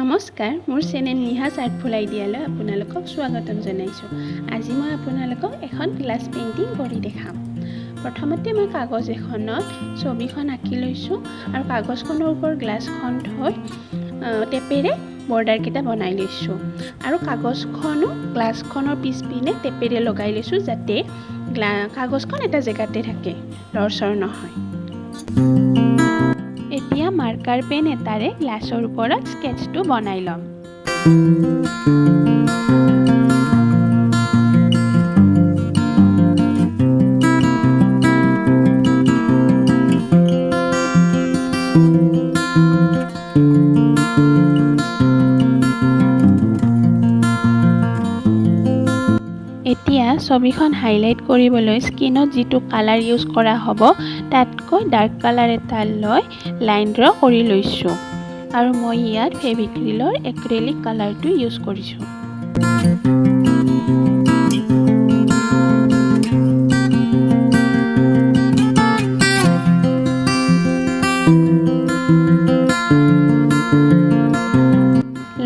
নমস্কাৰ, মোৰ চেনেল নিহাজ আৰ্টফুল আইডিয়ালৈ আপোনালোকক স্বাগতম জনাইছোঁ। আজি মই আপোনালোকক এখন গ্লাছ পেইণ্টিং কৰি দেখাম। প্ৰথমতে মই কাগজ এখনত ছবিখন আঁকি লৈছোঁ আৰু কাগজখনৰ ওপৰত গ্লাছখন থৈ টেপেৰে বৰ্ডাৰকেইটা বনাই লৈছোঁ আৰু কাগজখনো গ্লাছখনৰ পিছপিনে টেপেৰে লগাই লৈছোঁ যাতে কাগজখন এটা জেগাতে থাকে, লৰচৰ নহয়। এতিয়া মাৰ্কাৰ পেন এটাৰে গ্লাছৰ ওপৰত স্কেটচটো বনাই ল'ম। এতিয়া ছবিখন হাইলাইট কৰিবলৈ স্কিনত যিটো কালাৰ ইউজ কৰা হ'ব তাতকৈ ডাৰ্ক কালাৰ এটা লৈ লাইন ড্ৰ কৰি লৈছোঁ আৰু মই ইয়াত ফেভিক্ৰিলৰ এক্ৰেলিক কালাৰটো ইউজ কৰিছোঁ।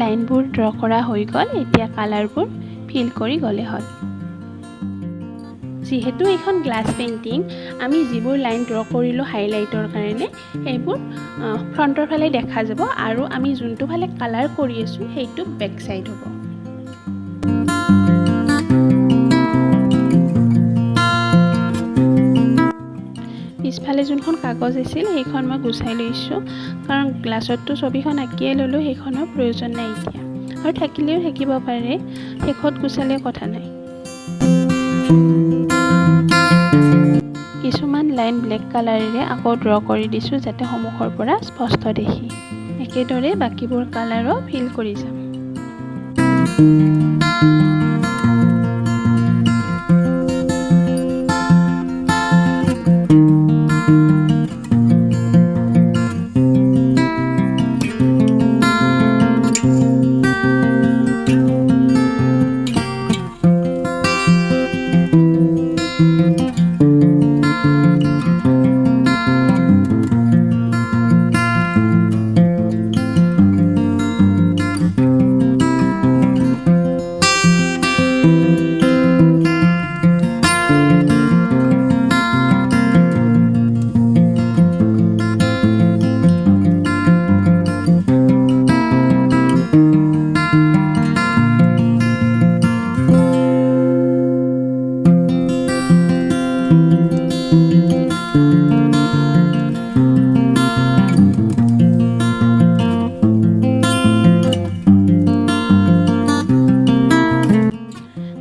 লাইনবোৰ ড্ৰ কৰা হৈ গ'ল, এতিয়া কালাৰবোৰ ফিল কৰি গ'লে হ'ল। যিহেতু এইখন গ্লাছ পেইণ্টিং, আমি যিবোৰ লাইন ড্ৰ কৰিলোঁ হাইলাইটৰ কাৰণে সেইবোৰ ফ্ৰণ্টৰ ফালে দেখা যাব আৰু আমি যোনটো ফালে কালাৰ কৰি আছোঁ সেইটো বেক চাইড হ'ব। পিছফালে যোনখন কাগজ আছিল সেইখন মই গুচাই লৈছোঁ, কাৰণ গ্লাছততো ছবিখন আঁকিয়ে ল'লোঁ, সেইখনৰ প্ৰয়োজন নাই এতিয়া, আৰু থাকিলেও থাকিব পাৰে, শেষত গুচালেও কথা নাই। কিছুমান লাইন ব্লেক কালাৰেৰে আকৌ ড্ৰ কৰি দিছোঁ যাতে সন্মুখৰ পৰা স্পষ্ট দেখি। একেদৰে বাকীবোৰ কালাৰো ফিল কৰি যাম।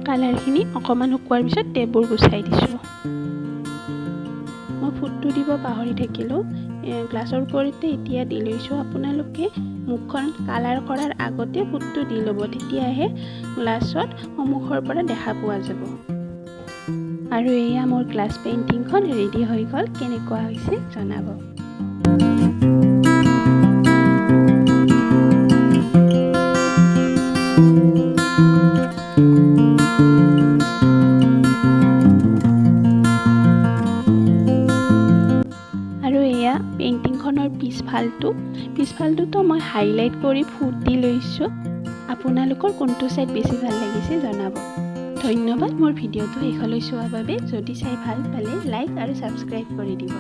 কালাৰখিনি অকণমান শুকোৱাৰ পিছত টেপবোৰ গুচাই দিছোঁ। মই ফুটটো দিব পাহৰি থাকিলোঁ, গ্লাছৰ ওপৰতে এতিয়া দি লৈছোঁ। আপোনালোকে মুখখন কালাৰ কৰাৰ আগতে ফুটটো দি ল'ব, তেতিয়াহে গ্লাছত সন্মুখৰ পৰা দেখা পোৱা যাব। আৰু এয়া মোৰ গ্লাছ পেইণ্টিংখন ৰেডি হৈ গ'ল। কেনেকুৱা হৈছে জনাব। আৰু এয়া পেইণ্টিংখনৰ পিছফালটোতো মই হাইলাইট কৰি ফুট দি লৈছোঁ। আপোনালোকৰ কোনটো চাইড বেছি ভাল লাগিছে জনাব। ধন্যবাদ মোৰ ভিডিঅ'টো শেষলৈ চোৱাৰ বাবে। যদি চাই ভাল পালে লাইক আৰু ছাবস্ক্ৰাইব কৰি দিব।